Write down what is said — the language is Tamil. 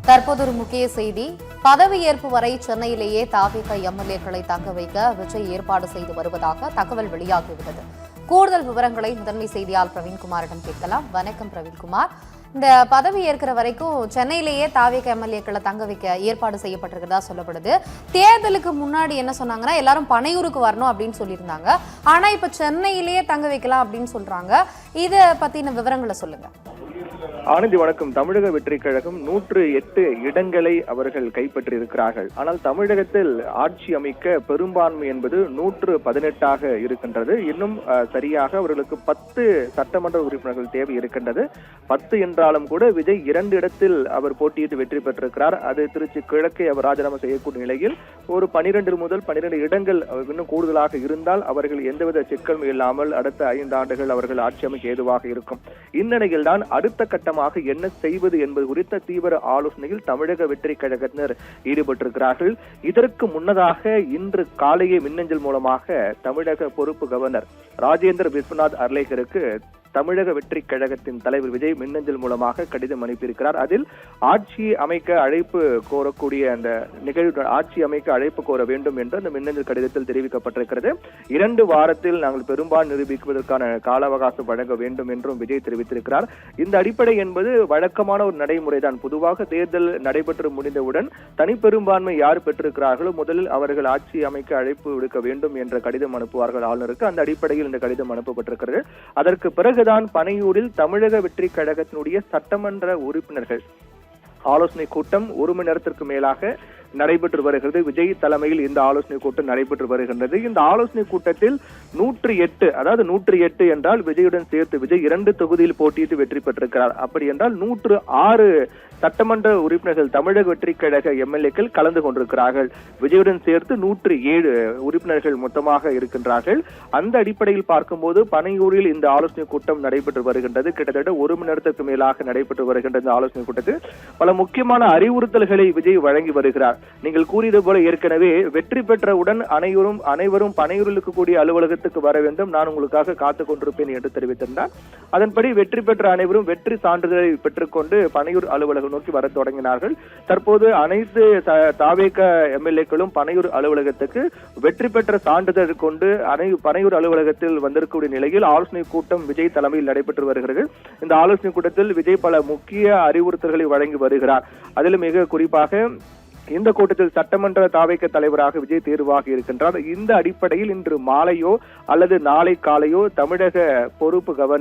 தற்போது ஒரு முக்கிய செய்தி. பதவியேற்பு வரை சென்னையிலேயே தாவேக எம்எல்ஏக்களை தங்க வைக்க விஜய் ஏற்பாடு செய்து வருவதாக தகவல் வெளியாகியுள்ளது. கூடுதல் விவரங்களை முதன்மை செய்தியாளர் பிரவீன்குமாரிடம் கேட்கலாம். வணக்கம் பிரவீன்குமார். இந்த பதவி ஏற்கிற வரைக்கும் சென்னையிலேயே தாவேக எம்எல்ஏக்களை தங்க வைக்க ஏற்பாடு செய்யப்பட்டிருக்கிறதா சொல்லப்படுது. தேர்தலுக்கு முன்னாடி என்ன சொன்னாங்கன்னா எல்லாரும் பனையூருக்கு வரணும் அப்படின்னு சொல்லியிருந்தாங்க. ஆனா இப்ப சென்னையிலேயே தங்க வைக்கலாம் அப்படின்னு சொல்றாங்க. இதை பத்தின விவரங்களை சொல்லுங்க. ஆனந்தி வணக்கம். தமிழக வெற்றி கழகம் 108 இடங்களை அவர்கள் கைப்பற்றி இருக்கிறார்கள். ஆனால் தமிழகத்தில் ஆட்சி அமைக்க பெரும்பான்மை என்பது 118 இருக்கின்றது. இன்னும் சரியாக அவர்களுக்கு 10 சட்டமன்ற உறுப்பினர்கள் தேவை இருக்கின்றது. 10 என்றாலும் கூட விஜய் 2 இடத்தில் அவர் போட்டியிட்டு வெற்றி பெற்றிருக்கிறார். அது திருச்சி கிழக்கை அவர் ராஜினாமா செய்யக்கூடிய நிலையில் ஒரு 12 முதல் 12 இடங்கள் இன்னும் கூடுதலாக இருந்தால் அவர்கள் எந்தவித சிக்கலும் இல்லாமல் அடுத்த 5 ஆண்டுகள் அவர்கள் ஆட்சி அமைக்க ஏதுவாக இருக்கும். இந்நிலையில் தான் அடுத்த கட்டமாக என்ன செய்வது என்பது குறித்த தீவிர ஆலோசனையில் தமிழக வெற்றி கழகத்தினர் ஈடுபட்டிருக்கிறார்கள். இதற்கு முன்னதாக இன்று காலையே மின்னஞ்சல் மூலமாக தமிழக பொறுப்பு கவர்னர் ராஜேந்திர விஸ்வநாத் அர்லேகருக்கு தமிழக வெற்றி கழகத்தின் தலைவர் விஜய் மின்னஞ்சல் மூலமாக கடிதம் அனுப்பியிருக்கிறார். அதில் ஆட்சி அமைக்க அழைப்பு கோரக்கூடிய அந்த நிகழ்வு ஆட்சி அமைக்க அழைப்பு கோர வேண்டும் என்று அந்த மின்னஞ்சல் கடிதத்தில் தெரிவிக்கப்பட்டிருக்கிறது. 2 வாரத்தில் நாங்கள் பெரும்பான்மை நிரூபிப்பதற்கான கால அவகாசம் வழங்க வேண்டும் என்றும் விஜய் தெரிவித்திருக்கிறார். இந்த அடிப்படை என்பது வழக்கமான ஒரு நடைமுறைதான். பொதுவாக தேர்தல் நடைபெற்று முடிந்தவுடன் தனிப்பெரும்பான்மை யார் பெற்றிருக்கிறார்களோ முதலில் அவர்கள் ஆட்சி அமைக்க அழைப்பு விடுக்க வேண்டும் என்ற கடிதம் அனுப்புவார்கள் ஆளுநருக்கு. அந்த அடிப்படையில் இந்த கடிதம் அனுப்பப்பட்டிருக்கிறது. அதற்கு பிறகுதான் பனையூரில் தமிழக வெற்றி கழகத்தினுடைய சட்டமன்ற உறுப்பினர்கள் ஆலோசனை கூட்டம் 1 மணி நேரத்திற்கு மேலாக நடைபெற்று வருகிறது. விஜய் தலைமையில் இந்த ஆலோசனை கூட்டம் நடைபெற்று வருகின்றது. இந்த ஆலோசனை கூட்டத்தில் 108, அதாவது 108 என்றால் விஜயுடன் சேர்த்து விஜய் 2 தொகுதியில் போட்டியிட்டு வெற்றி பெற்றிருக்கிறார். அப்படி என்றால் 106 சட்டமன்ற உறுப்பினர்கள் தமிழக வெற்றி கழக எம்எல்ஏக்கள் கலந்து கொண்டிருக்கிறார்கள். விஜயுடன் சேர்த்து 107 உறுப்பினர்கள் மொத்தமாக இருக்கின்றார்கள். அந்த அடிப்படையில் பார்க்கும்போது பனையூரில் இந்த ஆலோசனை கூட்டம் நடைபெற்று வருகின்றது. கிட்டத்தட்ட 1 மணி நேரத்துக்கு மேலாக நடைபெற்று வருகின்ற இந்த ஆலோசனை கூட்டத்தில் பல முக்கியமான அறிவுறுத்தல்களை விஜய் வழங்கி வருகிறார். நீங்கள் கூறியது போல ஏற்கனவே வெற்றி பெற்றவுடன் அனைவரும் பனையூரில் இருக்கக்கூடிய அலுவலகத்துக்கு வர வேண்டும், நான் உங்களுக்காக காத்துக் கொண்டிருப்பேன் என்று தெரிவித்திருந்தார். அதன்படி வெற்றி பெற்ற அனைவரும் வெற்றி சான்றிதழை பெற்றுக்கொண்டு பனையூர் அலுவலகம் நோக்கி வர தொடங்கினார்கள். தற்போது அனைத்து தாவேக எம்எல்ஏக்களும் பனையூர் அலுவலகத்துக்கு வெற்றி பெற்ற சான்றிதழ் கொண்டு பனையூர் அலுவலகத்தில் வந்திருக்கக்கூடிய நிலையில் ஆலோசனை கூட்டம் விஜய் தலைமையில் நடைபெற்று வருகிறது. இந்த ஆலோசனை கூட்டத்தில் விஜய் பல முக்கிய அறிவுறுத்தல்களை வழங்கி வருகிறார். அதில் மிக குறிப்பாக இந்த கூட்டத்தில் சட்டமன்ற தாவேக தலைவராக விஜய் தேர்வாகி இருக்கின்றார். இந்த அடிப்படையில் இன்று மாலையோ அல்லது நாளை காலையோ தமிழக பொறுப்பு கவர்னர்